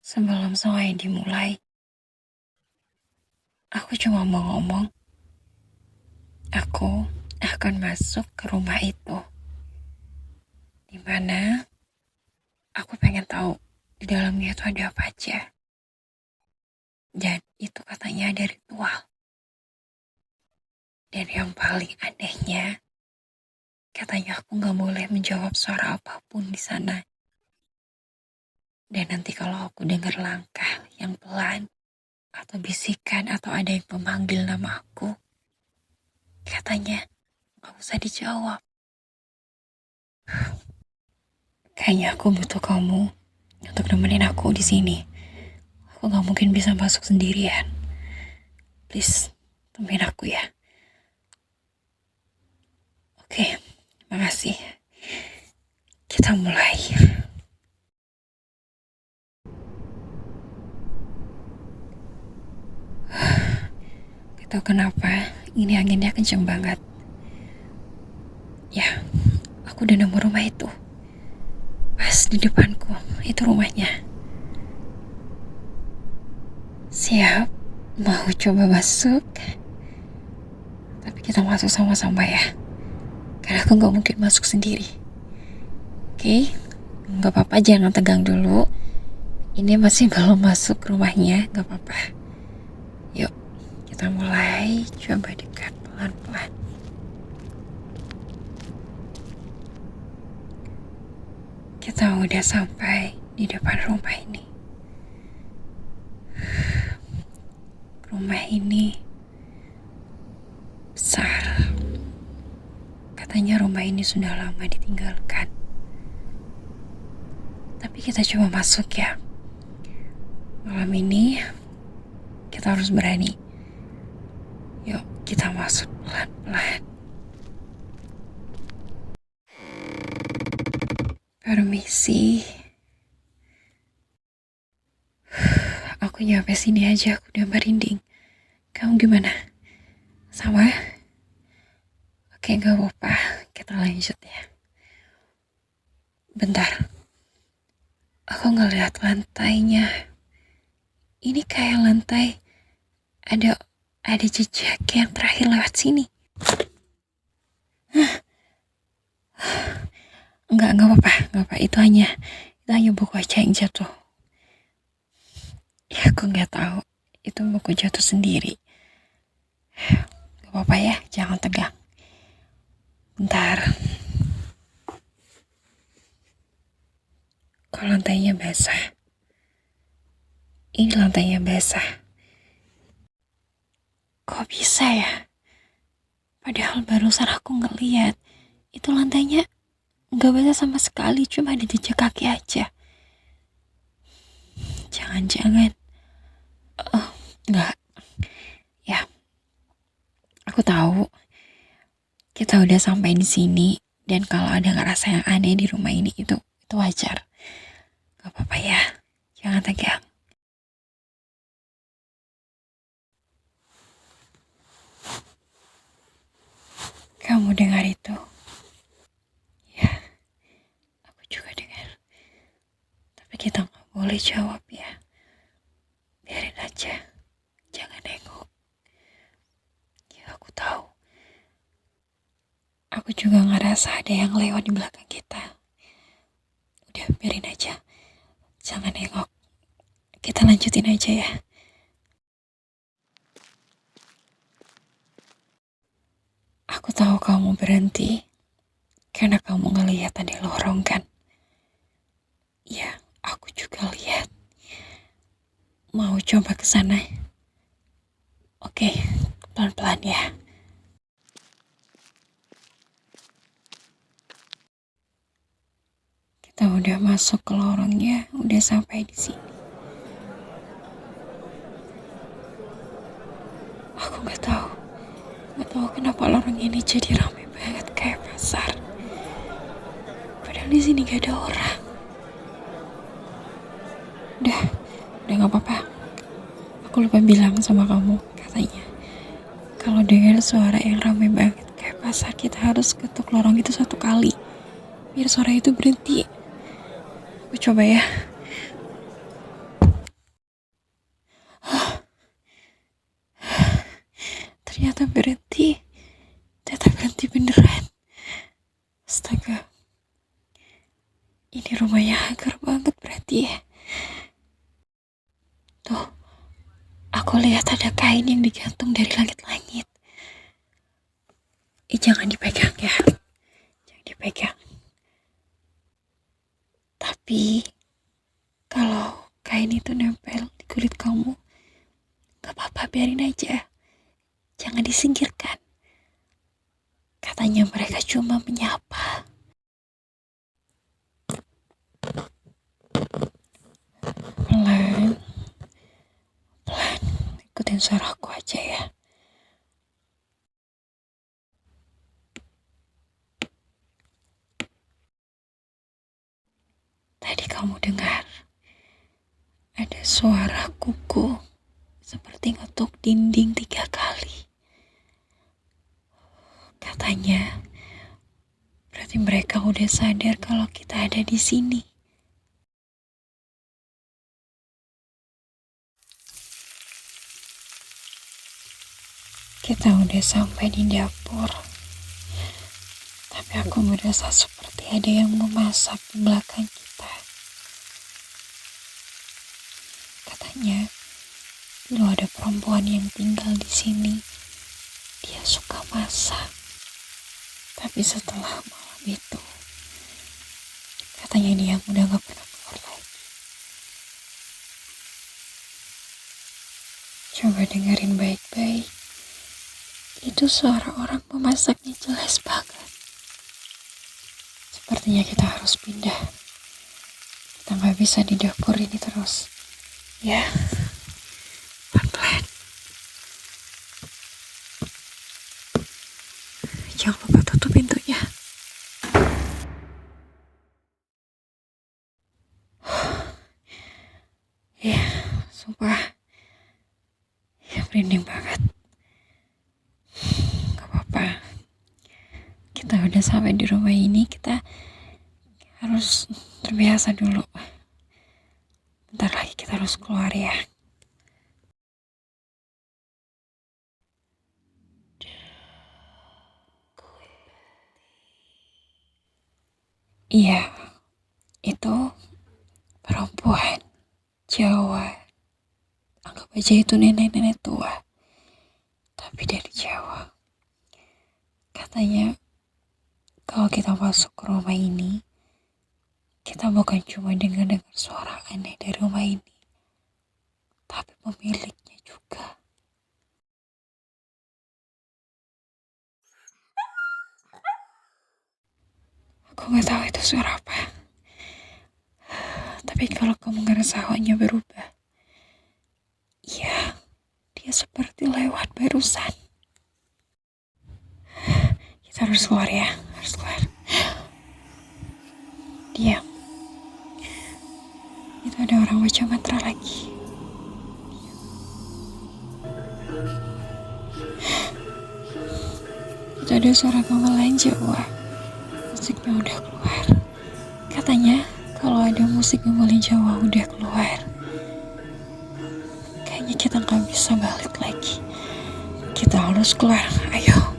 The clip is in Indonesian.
Sebelum semuanya dimulai, aku cuma mau ngomong, aku akan masuk ke rumah itu. Dimana aku pengen tahu di dalamnya itu ada apa aja. Dan itu katanya ada ritual. Dan yang paling anehnya, katanya aku gak boleh menjawab suara apapun di sana. Dan nanti kalau aku dengar langkah yang pelan, atau bisikan, atau ada yang memanggil nama aku, katanya gak usah dijawab. Kayaknya aku butuh kamu untuk nemenin aku di sini. Aku gak mungkin bisa masuk sendirian. Please, temenin aku ya. Oke, makasih. Kita mulai. Gak tau kenapa, ini anginnya kenceng banget. Ya, aku udah nemu rumah itu. Pas di depanku, itu rumahnya. Siap? Mau coba masuk? Tapi kita masuk sama-sama ya. Karena aku gak mungkin masuk sendiri. Oke? Gak apa-apa, jangan tegang dulu. Ini masih belum masuk rumahnya, gak apa-apa. Yuk, kita mulai. Coba dekat pelan-pelan. Kita udah sampai di depan rumah ini. Rumah ini besar. Katanya rumah ini sudah lama ditinggalkan. Tapi kita coba masuk ya. Malam ini kita harus berani. Yuk, kita masuk pelan-pelan. Permisi. Aku nyampe sini aja, aku udah merinding. Kamu gimana? Sama? Oke, gak apa-apa. Kita lanjut ya. Bentar. Aku ngeliat lantainya. Ini kayak lantai ada jejak yang terakhir lewat sini. Enggak apa-apa. Itu hanya buku aja yang jatuh. Ya, aku nggak tahu. Itu buku jatuh sendiri. Gak apa-apa ya, jangan tegang. Bentar. Kok lantainya basah? Ini lantainya basah. Kok bisa ya? Padahal barusan aku ngeliat itu lantainya nggak basah sama sekali, cuma ada jejak kaki aja. Jangan-jangan nggak. Ya, aku tahu kita udah sampai di sini, dan kalau ada ngerasa yang aneh di rumah ini itu wajar. Gak apa-apa ya, jangan tegang. Kamu dengar itu? Ya, aku juga dengar. Tapi kita gak boleh jawab ya. Biarin aja, jangan nengok. Ya, aku tahu. Aku juga ngerasa ada yang lewat di belakang kita. Udah, biarin aja. Jangan nengok. Kita lanjutin aja ya. Aku tahu kamu berhenti karena kamu ngelihat ada lorong kan? Ya, aku juga lihat. Mau coba ke sana? Oke, pelan-pelan ya. Kita udah masuk ke lorongnya, udah sampai di sini. Aku nggak tahu kenapa lorong ini jadi ramai banget kayak pasar. Padahal di sini gak ada orang. Udah nggak apa-apa. Aku lupa bilang sama kamu, katanya kalau dengar suara yang ramai banget kayak pasar, kita harus ketuk lorong itu 1 kali biar suara itu berhenti. Aku coba ya. beneran. Astaga. Ini rumahnya hagar banget berarti ya. Tuh, aku lihat ada kain yang digantung dari langit-langit. Jangan dipegang ya. Jangan dipegang. Tapi, kalau kain itu nempel di kulit kamu, gak apa-apa, biarin aja. Jangan disingkirkan. Katanya mereka cuma menyapa. Pelan, pelan, ikutin suaraku aja ya. Tadi kamu dengar ada suara kuku seperti ngetuk dinding 3 kali. Katanya berarti mereka udah sadar kalau kita ada di sini. Kita udah sampai di dapur. Tapi aku merasa seperti ada yang memasak di belakang kita. Katanya dulu ada perempuan yang tinggal di sini. Dia suka masak. Tapi setelah malam itu, katanya dia udah gak pernah keluar lagi. Coba dengerin baik-baik. Itu suara orang memasaknya jelas banget. Sepertinya kita harus pindah. Kita gak bisa di dapur ini terus. Ya, pelan-pelan. Jangan lupa tutup pintunya. Ya, sumpah. Ya, merinding banget. Gak apa-apa. Kita udah sampai di rumah ini, kita harus terbiasa dulu. Bentar lagi kita harus keluar ya. Iya, itu perempuan Jawa. Anggap aja itu nenek-nenek tua. Tapi dari Jawa. Katanya kalau kita masuk ke rumah ini, kita bukan cuma dengar suara aneh dari rumah ini, tapi pemiliknya juga. Aku gak tahu itu suara apa. Tapi kalau kamu ngerasa hawanya berubah, iya, dia seperti lewat barusan. Kita harus keluar ya, harus keluar. Diam. Itu ada orang baca mantra lagi. Itu ada suara gamelan Jawa. Musiknya udah keluar. Katanya kalau ada musik gamelan Jawa udah keluar, kayaknya kita gak bisa balik lagi. Kita harus keluar. Ayo.